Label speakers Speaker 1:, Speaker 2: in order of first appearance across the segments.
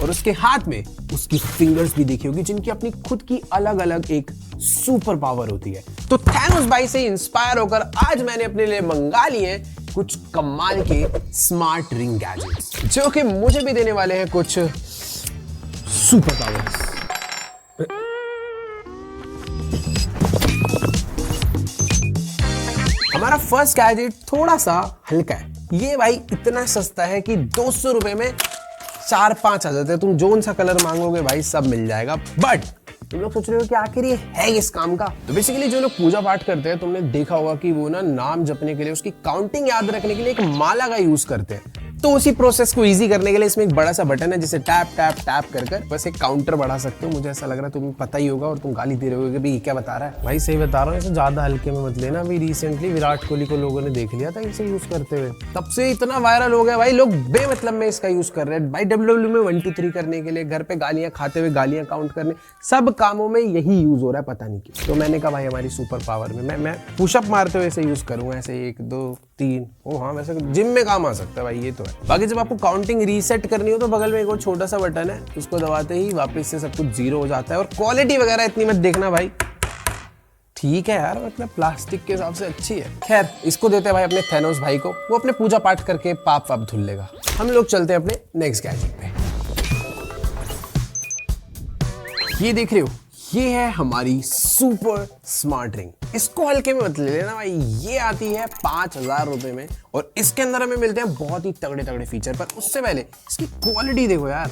Speaker 1: और उसके हाथ में उसकी फिंगर्स भी देखी होगी जिनकी अपनी खुद की अलग अलग एक सुपर पावर होती है। तो थैनोस भाई से इंस्पायर होकर आज मैंने अपने लिए मंगा लिए कुछ कमाल के स्मार्ट रिंग गैजेट्स जो कि मुझे भी देने वाले हैं कुछ सुपर पावर्स। हमारा फर्स्ट गैजेट थोड़ा सा हल्का है। ये भाई इतना सस्ता है कि 200 रुपए में 4-5 आ जाते हैं। तुम जोन सा कलर मांगोगे भाई सब मिल जाएगा। बट तुम लोग सोच रहे हो कि आखिर ये है किस काम का? तो बेसिकली जो लोग पूजा पाठ करते हैं तुमने देखा होगा कि वो ना नाम जपने के लिए, उसकी काउंटिंग याद रखने के लिए एक माला का यूज करते हैं। तो उसी प्रोसेस को इजी करने के लिए इसमें एक बड़ा सा बटन है जिसे टैप टैप टैप कर बस एक काउंटर बढ़ा सकते हो। मुझे ऐसा लग रहा है तुम्हें पता ही होगा और तुम गाली दे रहे हो कि भाई क्या बता रहा है। भाई सही बता रहा हूँ, इसे ज्यादा हल्के में मत लेना। अभी रिसेंटली विराट कोहली को लोगों ने देख लिया था इसे यूज करते हुए, तब से इतना वायरल हो गया भाई। लोग बेमतलब में इसका यूज कर रहे हैं भाई। WWE में 1 2 3 करने के लिए, घर पे गालियां खाते हुए गालियां काउंट करने, सब कामों में यही यूज हो रहा है, पता नहीं क्यों। तो मैंने कहा भाई हमारी सुपर पावर में मैं पुशअप मारते हुए ऐसे यूज करूंगा, ऐसे 1 2 3। ओ हाँ, वैसे जिम में काम आ सकता है भाई, ये तो है। बाकी जब आपको काउंटिंग रीसेट करनी हो तो बगल में एक और छोटा सा बटन है, उसको दबाते ही वापस से सब कुछ 0 हो जाता है। और क्वालिटी वगैरह इतनी मत देखना भाई, ठीक है यार, मतलब प्लास्टिक के हिसाब से अच्छी है। खैर इसको देते हैं भाई अपने थैनोस भाई को, वो अपने पूजा पाठ करके पाप वाप धुल लेगा। हम लोग चलते हैं अपने नेक्स्ट गैजेट पे। ये देख रहे हो, ये है हमारी सुपर स्मार्ट रिंग। इसको हल्के में मत ले लेना भाई, ये आती है 5000 रुपए में और इसके अंदर हमें मिलते हैं बहुत ही तगड़े तगड़े फीचर। पर उससे पहले इसकी क्वालिटी देखो यार,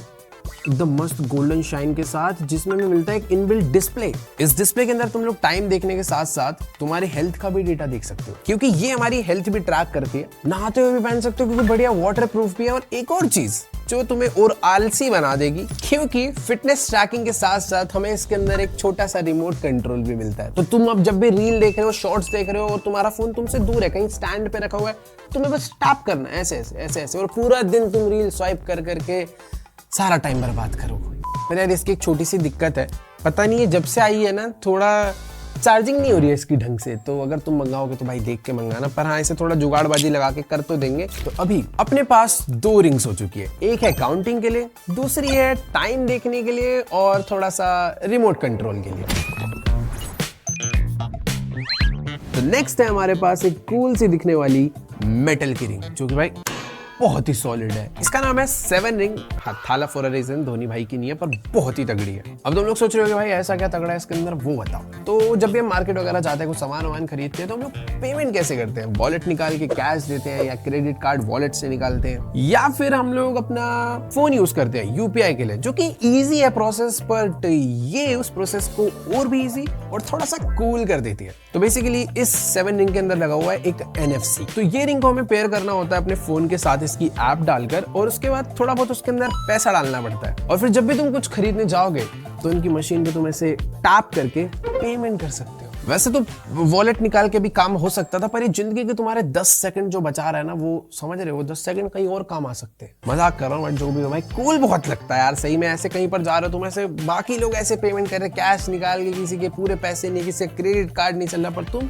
Speaker 1: एकदम मस्त गोल्डन शाइन के साथ, जिसमें हमें मिलता है एक इनबिल्ट डिस्प्ले। इस डिस्प्ले के अंदर तुम लोग टाइम देखने के साथ साथ तुम्हारी हेल्थ का भी डेटा देख सकते हो, क्योंकि ये हमारी हेल्थ भी ट्रैक करती है। नहाते हुए भी पहन सकते हो क्योंकि बढ़िया वाटर प्रूफ भी है। और एक और चीज जो तुम्हें और आलसी बना देगी, क्योंकि फिटनेस ट्रैकिंग के साथ साथ हमें इसके अंदर एक छोटा सा रिमोट कंट्रोल भी मिलता है। तो तुम अब जब भी रील देख रहे हो, शॉर्ट्स देख रहे हो और तुम्हारा फोन तुमसे दूर है, कहीं स्टैंड पे रखा हुआ है, तुम्हें बस टैप करना है ऐसे ऐसे ऐसे ऐसे, और पूरा दिन तुम रील स्वाइप कर करके सारा टाइम बर्बाद करोगे। पर यार इसकी एक छोटी सी दिक्कत है, पता नहीं है जब से आई है ना, थोड़ा चार्जिंग नहीं हो रही है इसकी ढंग से। तो अगर तुम मंगाओगे तो भाई देख के मंगाना। पर हाँ, इसे थोड़ा जुगाड़बाजी लगा के कर तो देंगे। तो अभी अपने पास 2 रिंग्स हो चुकी है, एक है काउंटिंग के लिए, दूसरी है टाइम देखने के लिए और थोड़ा सा रिमोट कंट्रोल के लिए। तो नेक्स्ट है हमारे पास एक कूल सी दिखने वाली मेटल की रिंग, जो कि भाई बहुत ही सॉलिड है। इसका नाम है 7 रिंग। हाँ, थाला फॉर अ रीजन, धोनी भाई की नहीं है, पर बहुत ही तगड़ी है। अब तुम लोग सोच रहे हो कि भाई ऐसा क्या तगड़ा है इसके अंदर, वो बताओ। तो जब भी हम मार्केट वगैरह जाते हैं, कुछ सामान खरीदते हैं, तो हम लोग पेमेंट कैसे करते हैं? वॉलेट निकाल के कैश देते हैं, या क्रेडिट कार्ड वॉलेट से निकालते हैं, या फिर हम लोग अपना फोन यूज करते हैं यूपीआई के लिए, जो कि इजी है प्रोसेस, बट ये उस प्रोसेस को और भी इजी और थोड़ा सा कूल कर देती है। तो बेसिकली इस 7 रिंग के अंदर लगा हुआ है एक NFC। तो ये रिंग को हमें पेयर करना होता है अपने फोन के साथ इसकी ऐप डालकर, और उसके बाद थोड़ा बहुत उसके अंदर पैसा डालना पड़ता है। और फिर जब भी तुम कुछ खरीदने जाओगे तो इनकी मशीन पे तुम ऐसे टैप करके पेमेंट कर सकते हो। वैसे तो वॉलेट निकाल के भी काम हो सकता था, पर ये जिंदगी के तुम्हारे 10 सेकंड जो बचा रहा है ना, वो समझ रहे हो, 10 सेकंड कहीं और काम आ सकते हैं। मजाक कर रहा हूँ, जो भी हो भाई, कूल बहुत लगता है यार सही में। ऐसे कहीं पर जा रहे हो तुम, ऐसे बाकी लोग ऐसे पेमेंट कर रहे, कैश निकाल के, किसी के पूरे पैसे नहीं, किसी क्रेडिट कार्ड नहीं चल रहा, पर तुम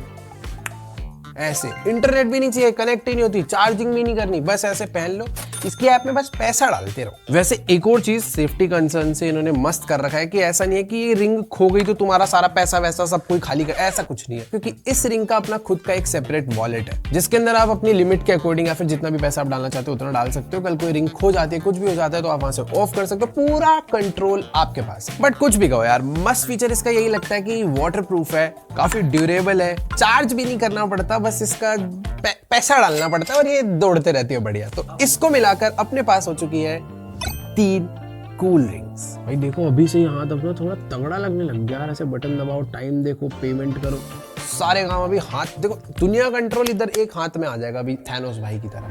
Speaker 1: ऐसे, इंटरनेट भी नहीं चाहिए, कनेक्ट ही नहीं होती, चार्जिंग भी नहीं करनी, बस ऐसे पहन लो, इसकी ऐप में बस पैसा डालते रहो। वैसे एक और चीज सेफ्टी कंसर्न से इन्होंने मस्त कर रखा है कि ऐसा नहीं है कि ये रिंग खो गई तो तुम्हारा सारा पैसा वैसा सब कोई खाली कर, ऐसा कुछ नहीं है। क्योंकि इस रिंग का अपना खुद का एक सेपरेट वॉलेट है, जिसके अंदर आप अपनी लिमिट के अकॉर्डिंग या फिर जितना भी पैसा आप डालना चाहते हो उतना डाल सकते हो। कल कोई रिंग खो जाती है, कुछ भी हो जाता है, तो आप वहां से ऑफ कर सकते हो, पूरा कंट्रोल आपके पास। बट कुछ भी कहो यार, मस्त फीचर इसका यही लगता है कि वाटर प्रूफ है, काफी ड्यूरेबल है, चार्ज भी नहीं करना पड़ता, बस इसका पैसा डालना पड़ता है और ये दौड़ते रहती है बढ़िया। तो इसको मिलाकर अपने पास हो चुकी है 3 कूल रिंग्स। भाई देखो अभी से ही हाथ अपना थोड़ा तगड़ा लगने लग गया यार। ऐसे बटन दबाओ, टाइम देखो, पेमेंट करो, सारे काम अभी हाथ देखो, दुनिया कंट्रोल इधर एक हाथ में आ जाएगा अभी थैनोस भाई की तरह।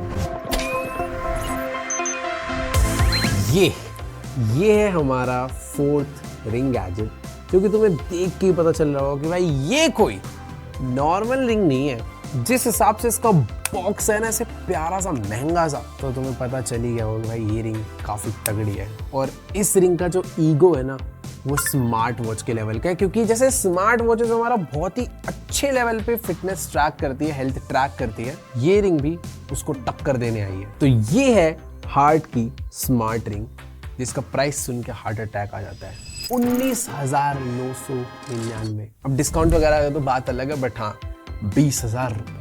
Speaker 1: ये है हमारा 4th रिंग गैजेट, जो कि तुम्हें देख के पता चल रहा होगा कि भाई ये कोई नॉर्मल रिंग नहीं है। जिस हिसाब से इसका बॉक्स है ना, ऐसे प्यारा सा महंगा सा, तो तुम्हें पता चल ही गया होगा भाई ये रिंग काफी तगड़ी है। और इस रिंग का जो ईगो है ना, वो स्मार्ट वॉच के लेवल का है, क्योंकि जैसे स्मार्ट वॉचेस हमारा बहुत ही अच्छे लेवल पे फिटनेस ट्रैक करती है, हेल्थ ट्रैक करती है, ये रिंग भी उसको टक्कर देने आई है। तो ये है हार्ट की स्मार्ट रिंग जिसका प्राइस सुन के हार्ट अटैक आ जाता है 19,999। अब डिस्काउंट वगैरह का तो बात अलग है, बट हाँ 20,000 रुपए।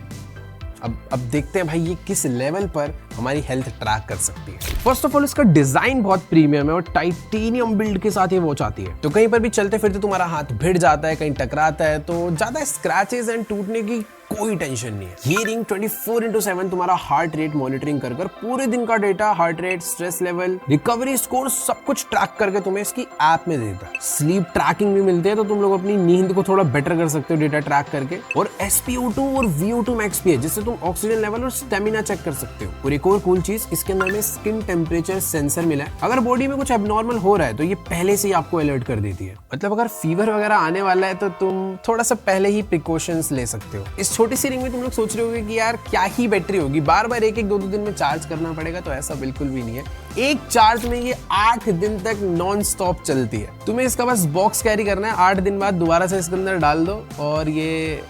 Speaker 1: अब देखते हैं भाई ये किस लेवल पर हमारी हेल्थ ट्रैक कर सकती है। फर्स्ट ऑफ ऑल इसका डिजाइन बहुत प्रीमियम है और टाइटेनियम बिल्ड के साथ ये वॉच आती है, तो कहीं पर भी चलते फिरते तुम्हारा हाथ भिड़ जाता है, कहीं टकराता है तो ज्यादा स्क्रैचेस एंड टूटने की कोई टेंशन नहीं है। ये रिंग 24/7 तुम्हारा हार्ट रेट मॉनिटरिंग कर पूरे दिन का data, heart rate, stress level, recovery score सब कुछ ट्रैक करके तुम्हें इसकी ऐप में देता है। स्लीप ट्रैकिंग भी मिलती है, तो तुम लोग अपनी नींद को थोड़ा बेटर कर सकते हो डेटा ट्रैक करके। और SpO2 और VO2 मैक्स भी है, जिससे तुम ऑक्सीजन लेवल और स्टेमिना चेक कर सकते हो। और एक और कूल चीज, इसके अंदर में स्किन टेम्परेचर सेंसर मिला है। अगर बॉडी में कुछ एबनॉर्मल हो रहा है तो ये पहले से ही आपको अलर्ट कर देती है। मतलब अगर फीवर वगैरह आने वाला है तो तुम थोड़ा सा पहले ही प्रिकॉशंस ले सकते हो। इस छोटी सी रिंग में तुम लोग सोच रहे होगे कि यार क्या ही बैटरी होगी, बार बार एक 2 दिन में चार्ज करना पड़ेगा, तो ऐसा बिल्कुल भी नहीं है। एक चार्ज में ये 8 दिन तक नॉन स्टॉप चलती है। तुम्हें इसका बस बॉक्स कैरी करना है, 8 दिन बाद दोबारा से इसके अंदर डाल दो और ये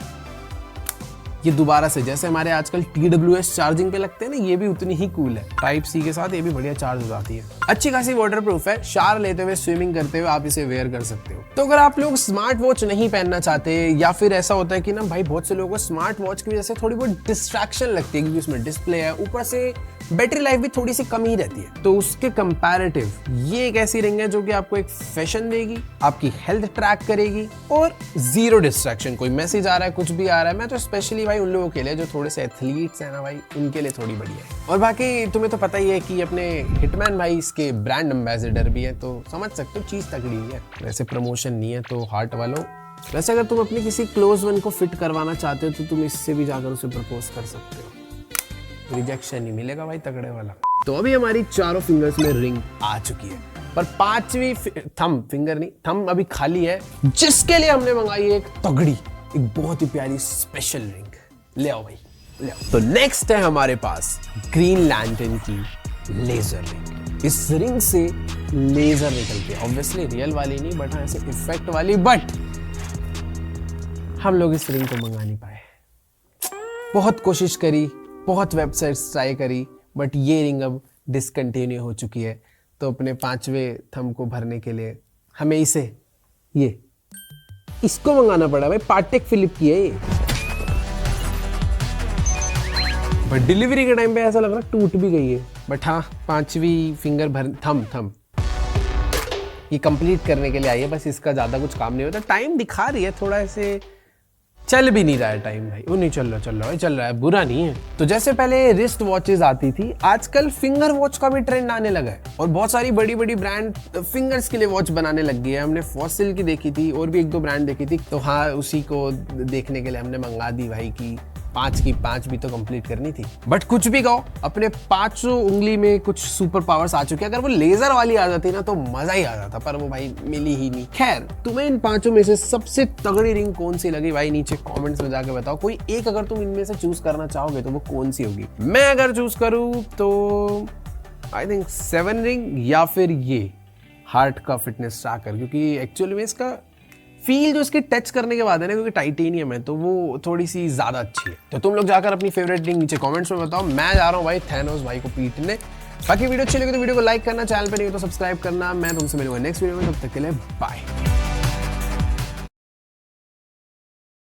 Speaker 1: दोबारा से, जैसे हमारे आजकल TWS चार्जिंग पे लगते हैं ना, ये भी उतनी ही कूल है। टाइप C के साथ ये भी बढ़िया चार्ज हो जाती है। अच्छी खासी वाटर प्रूफ है, शावर लेते हुए, स्विमिंग करते हुए आप इसे वेयर कर सकते हो। तो अगर आप लोग स्मार्ट वॉच नहीं पहनना चाहते, या फिर ऐसा होता है कि ना भाई बहुत से लोगों को स्मार्ट वॉच की वजह से थोड़ी बहुत डिस्ट्रैक्शन लगती है, क्योंकि उसमें डिस्प्ले है, ऊपर से बैटरी लाइफ भी थोड़ी सी कम ही रहती है, तो उसके कंपैरेटिव ये एक ऐसी रिंग है जो कि आपको एक फैशन देगी, आपकी हेल्थ ट्रैक करेगी और जीरो डिस्ट्रैक्शन। कोई मैसेज आ रहा है, कुछ भी आ रहा है, मैं तो स्पेशली भाई उन लोगों के लिए जो थोड़े से एथलीट्स हैं ना भाई, उनके लिए थोड़ी बढ़िया है। और बाकी तुम्हें तो पता ही है कि अपने हिटमैन भाई इसके ब्रांड एम्बेसडर भी है, तो समझ सकते हो चीज तगड़ी है। वैसे प्रमोशन नहीं है तो हार्ट वालों, वैसे अगर तुम अपने किसी क्लोज वन को फिट करवाना चाहते हो तो तुम इससे भी जाकर उसे प्रपोज कर सकते हो, रिजेक्शन नहीं मिलेगा भाई तगड़े वाला। तो अभी हमारी चारों फिंगर्स में रिंग आ चुकी है, पर 5वीं थंब, फिंगर नहीं थंब अभी खाली है, जिसके लिए हमने मंगाई एक तगड़ी, एक बहुत ही प्यारी स्पेशल रिंग। ले आओ भाई, ले आओ। तो नेक्स्ट है हमारे पास ग्रीन लैंटर्न की लेजर रिंग। इस रिंग से लेजर निकलती है, ऑब्वियसली रियल वाली नहीं, बट हाँ ऐसे इफेक्ट वाली, बट हम लोग इस रिंग को मंगा नहीं पाए। बहुत कोशिश करी, बहुत वेबसाइट्स ट्राई करी, बट ये रिंग अब डिसकंटिन्यू हो चुकी है। तो अपने 5वें थंब को भरने के लिए हमें इसको मंगाना पड़ा भाई। पाटेक फिलिप की है ये, बट डिलीवरी के टाइम पे ऐसा लग रहा टूट भी गई है। बट हाँ 5वीं फिंगर थंब ये कंप्लीट करने के लिए आई है, बस इसका ज्यादा कुछ काम नहीं होता। टाइम दिखा रही है थोड़ा, ऐसे चल भी नहीं रहा है टाइम भाई, वो नहीं चल रहा है, बुरा नहीं है। तो जैसे पहले रिस्ट वॉचेस आती थी, आजकल फिंगर वॉच का भी ट्रेंड आने लगा है और बहुत सारी बड़ी बड़ी ब्रांड फिंगर्स के लिए वॉच बनाने लग गई है। हमने फॉसिल की देखी थी और भी 1-2 ब्रांड देखी थी, तो हाँ उसी को देखने के लिए हमने मंगा दी भाई की 5 की 5 भी तो कंप्लीट करनी थी। बट कुछ भी कहो, अपने 5 उंगली में कुछ सुपर पावर्स आ चुके हैं। अगर वो लेजर वाली आ जाती ना तो मजा ही आ जाता, पर वो भाई मिली ही नहीं। खैर, तुम्हें इन 5 में से सबसे तगड़ी रिंग कौन सी लगी भाई, नीचे कमेंट्स में जाके बताओ। कोई एक अगर तुम इनमें से चूज करना चाहोगे तो वो कौन सी होगी? मैं अगर चूज करूं तो आई थिंक 7 रिंग या फिर ये हार्ट का फिटनेस ट्रैकर, क्योंकि एक्चुअली में इसका फील जो इसके टच करने के बाद है ना, क्योंकि टाइटेनियम है तो वो थोड़ी सी ज्यादा अच्छी है। तो तुम लोग जाकर अपनी फेवरेट रिंग नीचे कमेंट्स में बताओ। मैं जा रहा हूँ भाई थैनोस भाई को पीटने। बाकी वीडियो अच्छी लगी तो वीडियो को लाइक करना, चैनल पे नहीं हो तो सब्सक्राइब करना। मैं तुमसे मिलूंगा नेक्स्ट वीडियो में, तब तक के लिए बाय।